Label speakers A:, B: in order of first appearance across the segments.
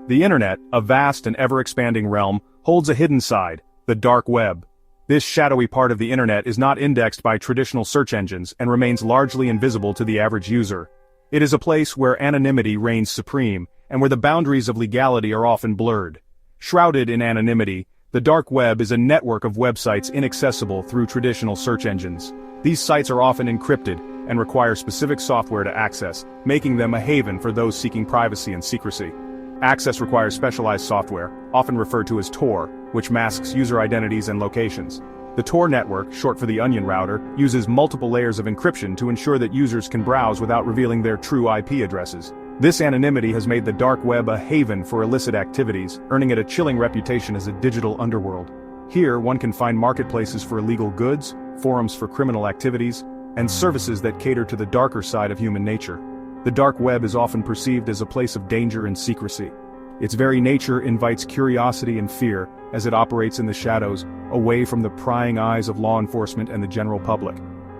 A: The internet, a vast and ever-expanding realm, holds a hidden side, the dark web. This shadowy part of the internet is not indexed by traditional search engines and remains largely invisible to the average user. It is a place where anonymity reigns supreme, and where the boundaries of legality are often blurred. Shrouded in anonymity, the dark web is a network of websites inaccessible through traditional search engines. These sites are often encrypted and require specific software to access, making them a haven for those seeking privacy and secrecy. Access requires specialized software, often referred to as Tor, which masks user identities and locations. The Tor network, short for the Onion router, uses multiple layers of encryption to ensure that users can browse without revealing their true IP addresses. This anonymity has made the dark web a haven for illicit activities, earning it a chilling reputation as a digital underworld. Here, one can find marketplaces for illegal goods, forums for criminal activities, and services that cater to the darker side of human nature. The dark web is often perceived as a place of danger and secrecy. Its very nature invites curiosity and fear, as it operates in the shadows, away from the prying eyes of law enforcement and the general public.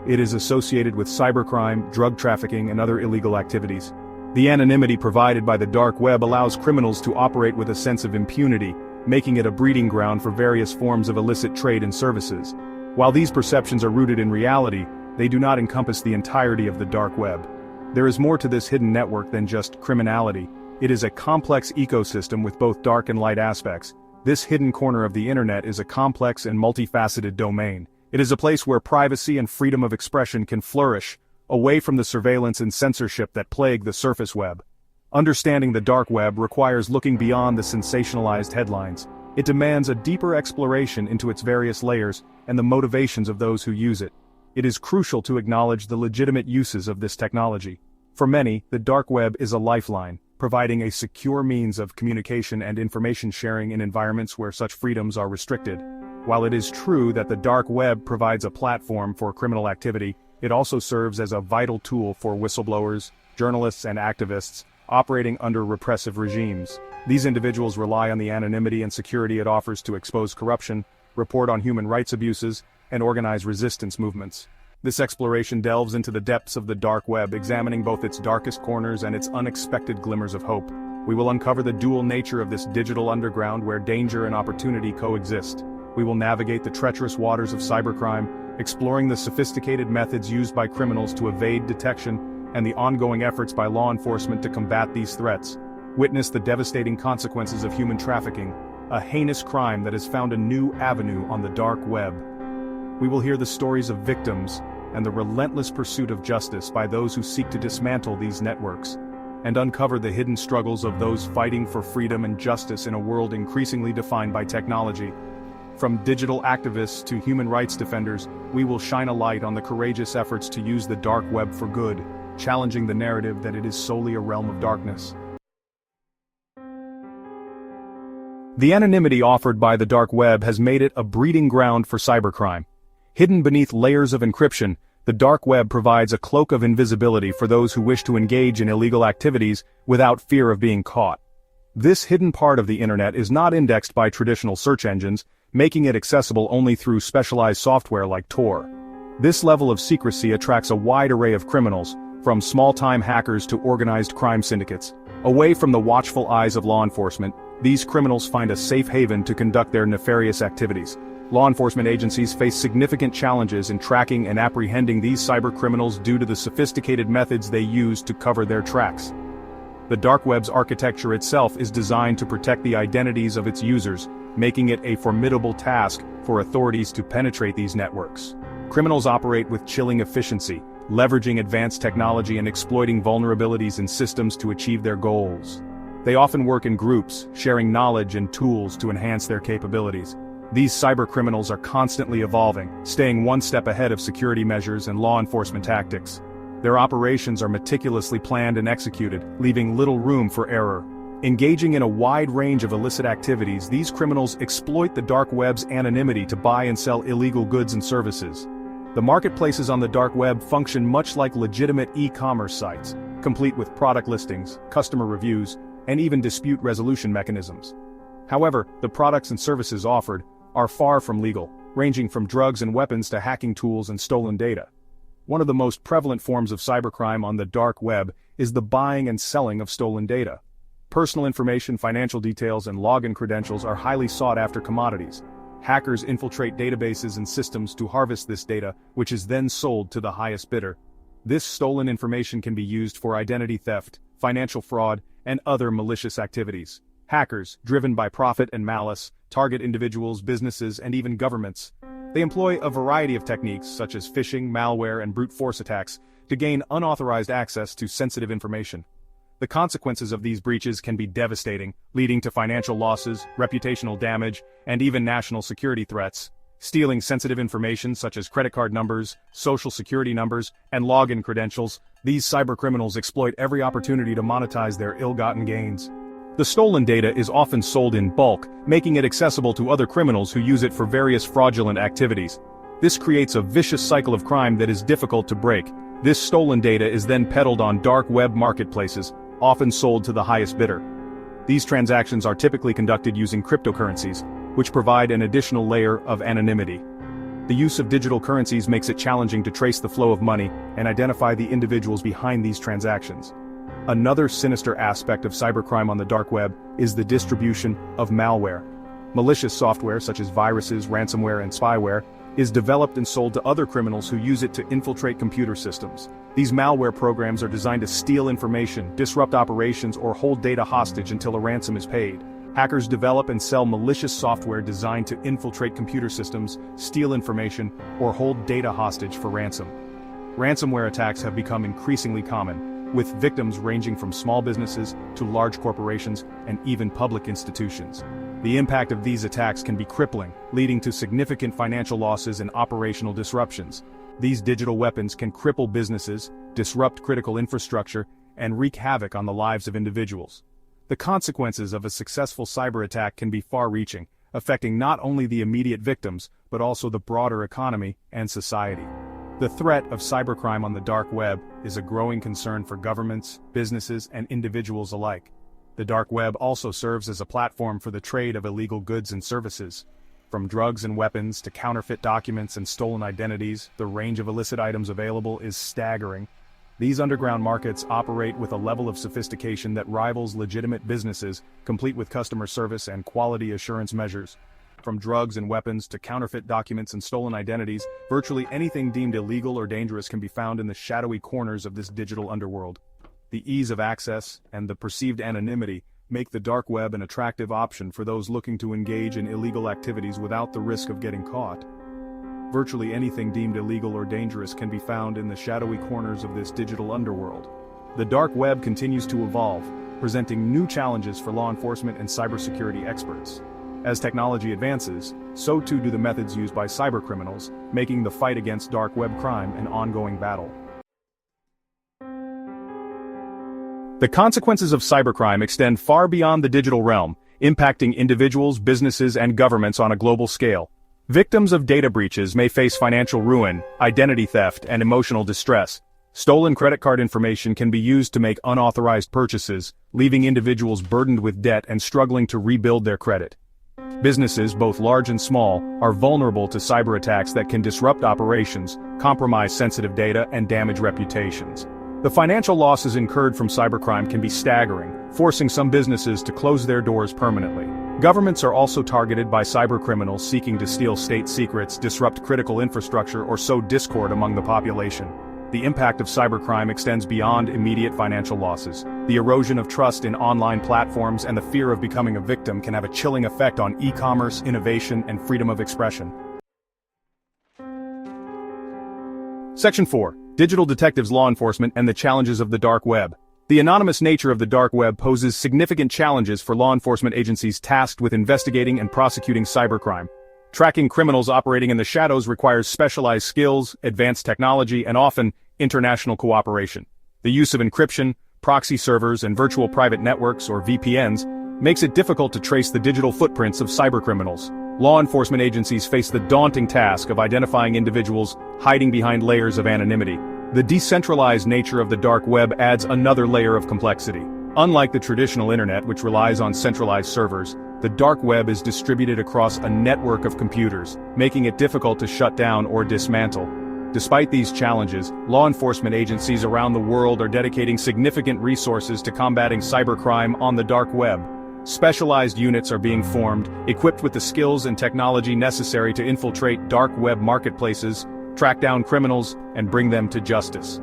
A: It is associated with cybercrime, drug trafficking, and other illegal activities. The anonymity provided by the dark web allows criminals to operate with a sense of impunity, making it a breeding ground for various forms of illicit trade and services. While these perceptions are rooted in reality, they do not encompass the entirety of the dark web. There is more to this hidden network than just criminality. It is a complex ecosystem with both dark and light aspects. This hidden corner of the internet is a complex and multifaceted domain. It is a place where privacy and freedom of expression can flourish, away from the surveillance and censorship that plague the surface web. Understanding the dark web requires looking beyond the sensationalized headlines. It demands a deeper exploration into its various layers and the motivations of those who use it. It is crucial to acknowledge the legitimate uses of this technology. For many, the dark web is a lifeline, providing a secure means of communication and information sharing in environments where such freedoms are restricted. While it is true that the dark web provides a platform for criminal activity, it also serves as a vital tool for whistleblowers, journalists, and activists operating under repressive regimes. These individuals rely on the anonymity and security it offers to expose corruption, report on human rights abuses, and organize resistance movements. This exploration delves into the depths of the dark web, examining both its darkest corners and its unexpected glimmers of hope. We will uncover the dual nature of this digital underground where danger and opportunity coexist. We will navigate the treacherous waters of cybercrime, exploring the sophisticated methods used by criminals to evade detection and the ongoing efforts by law enforcement to combat these threats. Witness the devastating consequences of human trafficking, a heinous crime that has found a new avenue on the dark web. We will hear the stories of victims and the relentless pursuit of justice by those who seek to dismantle these networks, and uncover the hidden struggles of those fighting for freedom and justice in a world increasingly defined by technology. From digital activists to human rights defenders, we will shine a light on the courageous efforts to use the dark web for good, challenging the narrative that it is solely a realm of darkness. The anonymity offered by the dark web has made it a breeding ground for cybercrime. Hidden beneath layers of encryption, the dark web provides a cloak of invisibility for those who wish to engage in illegal activities without fear of being caught. This hidden part of the internet is not indexed by traditional search engines, making it accessible only through specialized software like Tor. This level of secrecy attracts a wide array of criminals, from small-time hackers to organized crime syndicates. Away from the watchful eyes of law enforcement, these criminals find a safe haven to conduct their nefarious activities. Law enforcement agencies face significant challenges in tracking and apprehending these cybercriminals due to the sophisticated methods they use to cover their tracks. The dark web's architecture itself is designed to protect the identities of its users, making it a formidable task for authorities to penetrate these networks. Criminals operate with chilling efficiency, leveraging advanced technology and exploiting vulnerabilities in systems to achieve their goals. They often work in groups, sharing knowledge and tools to enhance their capabilities. These cybercriminals are constantly evolving, staying one step ahead of security measures and law enforcement tactics. Their operations are meticulously planned and executed, leaving little room for error. Engaging in a wide range of illicit activities, these criminals exploit the dark web's anonymity to buy and sell illegal goods and services. The marketplaces on the dark web function much like legitimate e-commerce sites, complete with product listings, customer reviews, and even dispute resolution mechanisms. However, the products and services offered are far from legal, ranging from drugs and weapons to hacking tools and stolen data. One of the most prevalent forms of cybercrime on the dark web is the buying and selling of stolen data. Personal information, financial details, and login credentials are highly sought-after commodities. Hackers infiltrate databases and systems to harvest this data, which is then sold to the highest bidder. This stolen information can be used for identity theft, financial fraud, and other malicious activities. Hackers, driven by profit and malice, target individuals, businesses, and even governments. They employ a variety of techniques such as phishing, malware, and brute force attacks to gain unauthorized access to sensitive information. The consequences of these breaches can be devastating, leading to financial losses, reputational damage, and even national security threats. Stealing sensitive information such as credit card numbers, social security numbers, and login credentials, these cybercriminals exploit every opportunity to monetize their ill-gotten gains. The stolen data is often sold in bulk, making it accessible to other criminals who use it for various fraudulent activities. This creates a vicious cycle of crime that is difficult to break. This stolen data is then peddled on dark web marketplaces, often sold to the highest bidder. These transactions are typically conducted using cryptocurrencies, which provide an additional layer of anonymity. The use of digital currencies makes it challenging to trace the flow of money and identify the individuals behind these transactions. Another sinister aspect of cybercrime on the dark web is the distribution of malware. Malicious software such as viruses, ransomware, and spyware is developed and sold to other criminals who use it to infiltrate computer systems. These malware programs are designed to steal information, disrupt operations, or hold data hostage until a ransom is paid. Hackers develop and sell malicious software designed to infiltrate computer systems, steal information, or hold data hostage for ransom. Ransomware attacks have become increasingly common, with victims ranging from small businesses to large corporations and even public institutions. The impact of these attacks can be crippling, leading to significant financial losses and operational disruptions. These digital weapons can cripple businesses, disrupt critical infrastructure, and wreak havoc on the lives of individuals. The consequences of a successful cyber attack can be far-reaching, affecting not only the immediate victims, but also the broader economy and society. The threat of cybercrime on the dark web is a growing concern for governments, businesses, and individuals alike. The dark web also serves as a platform for the trade of illegal goods and services. From drugs and weapons to counterfeit documents and stolen identities, the range of illicit items available is staggering. These underground markets operate with a level of sophistication that rivals legitimate businesses, complete with customer service and quality assurance measures. From drugs and weapons to counterfeit documents and stolen identities, virtually anything deemed illegal or dangerous can be found in the shadowy corners of this digital underworld. The ease of access and the perceived anonymity make the dark web an attractive option for those looking to engage in illegal activities without the risk of getting caught. Virtually anything deemed illegal or dangerous can be found in the shadowy corners of this digital underworld. The dark web continues to evolve, presenting new challenges for law enforcement and cybersecurity experts. As technology advances, so too do the methods used by cybercriminals, making the fight against dark web crime an ongoing battle. The consequences of cybercrime extend far beyond the digital realm, impacting individuals, businesses, and governments on a global scale. Victims of data breaches may face financial ruin, identity theft, and emotional distress. Stolen credit card information can be used to make unauthorized purchases, leaving individuals burdened with debt and struggling to rebuild their credit. Businesses, both large and small, are vulnerable to cyber attacks that can disrupt operations, compromise sensitive data, and damage reputations. The financial losses incurred from cybercrime can be staggering, forcing some businesses to close their doors permanently. Governments are also targeted by cybercriminals seeking to steal state secrets, disrupt critical infrastructure, or sow discord among the population. The impact of cybercrime extends beyond immediate financial losses. The erosion of trust in online platforms and the fear of becoming a victim can have a chilling effect on e-commerce, innovation, and freedom of expression. Section 4. Digital detectives, law enforcement, and the challenges of the dark web. The anonymous nature of the dark web poses significant challenges for law enforcement agencies tasked with investigating and prosecuting cybercrime. Tracking criminals operating in the shadows requires specialized skills, advanced technology, and often, international cooperation. The use of encryption, proxy servers, and virtual private networks, or VPNs, makes it difficult to trace the digital footprints of cybercriminals. Law enforcement agencies face the daunting task of identifying individuals hiding behind layers of anonymity. The decentralized nature of the dark web adds another layer of complexity. Unlike the traditional internet, which relies on centralized servers, the dark web is distributed across a network of computers, making it difficult to shut down or dismantle. Despite these challenges, law enforcement agencies around the world are dedicating significant resources to combating cybercrime on the dark web. Specialized units are being formed, equipped with the skills and technology necessary to infiltrate dark web marketplaces, track down criminals, and bring them to justice.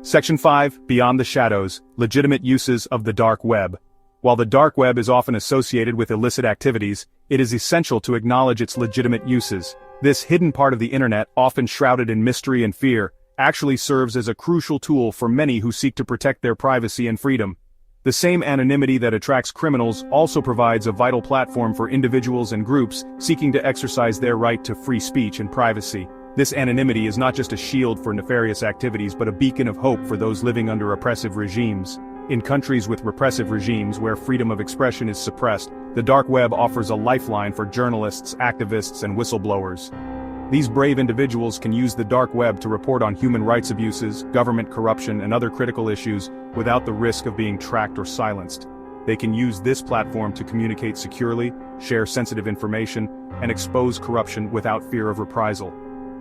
A: Section 5. Beyond the Shadows, Legitimate Uses of the Dark Web. While the dark web is often associated with illicit activities, it is essential to acknowledge its legitimate uses. This hidden part of the internet, often shrouded in mystery and fear, actually serves as a crucial tool for many who seek to protect their privacy and freedom. The same anonymity that attracts criminals also provides a vital platform for individuals and groups seeking to exercise their right to free speech and privacy. This anonymity is not just a shield for nefarious activities but a beacon of hope for those living under oppressive regimes. In countries with repressive regimes where freedom of expression is suppressed, the dark web offers a lifeline for journalists, activists, and whistleblowers. These brave individuals can use the dark web to report on human rights abuses, government corruption, and other critical issues without the risk of being tracked or silenced. They can use this platform to communicate securely, share sensitive information, and expose corruption without fear of reprisal.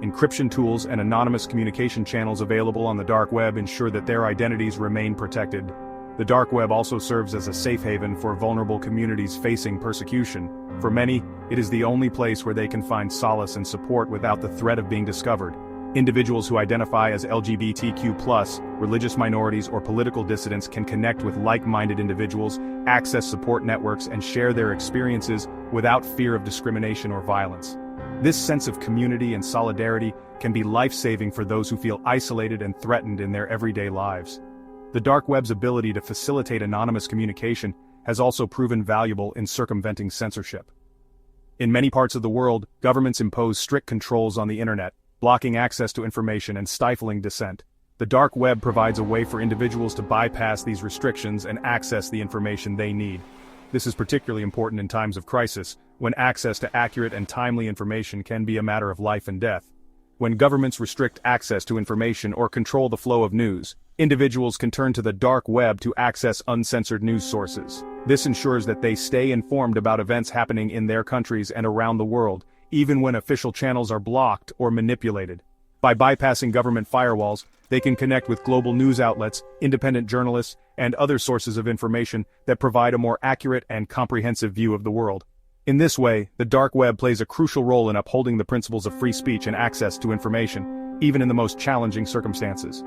A: Encryption tools and anonymous communication channels available on the dark web ensure that their identities remain protected. The dark web also serves as a safe haven for vulnerable communities facing persecution. For many, it is the only place where they can find solace and support without the threat of being discovered. Individuals who identify as LGBTQ+, religious minorities, or political dissidents can connect with like-minded individuals, access support networks, and share their experiences without fear of discrimination or violence. This sense of community and solidarity can be life-saving for those who feel isolated and threatened in their everyday lives. The dark web's ability to facilitate anonymous communication has also proven valuable in circumventing censorship. In many parts of the world, governments impose strict controls on the internet, blocking access to information and stifling dissent. The dark web provides a way for individuals to bypass these restrictions and access the information they need. This is particularly important in times of crisis, when access to accurate and timely information can be a matter of life and death. When governments restrict access to information or control the flow of news, individuals can turn to the dark web to access uncensored news sources. This ensures that they stay informed about events happening in their countries and around the world, even when official channels are blocked or manipulated. By bypassing government firewalls, they can connect with global news outlets, independent journalists, and other sources of information that provide a more accurate and comprehensive view of the world. In this way, the dark web plays a crucial role in upholding the principles of free speech and access to information, even in the most challenging circumstances.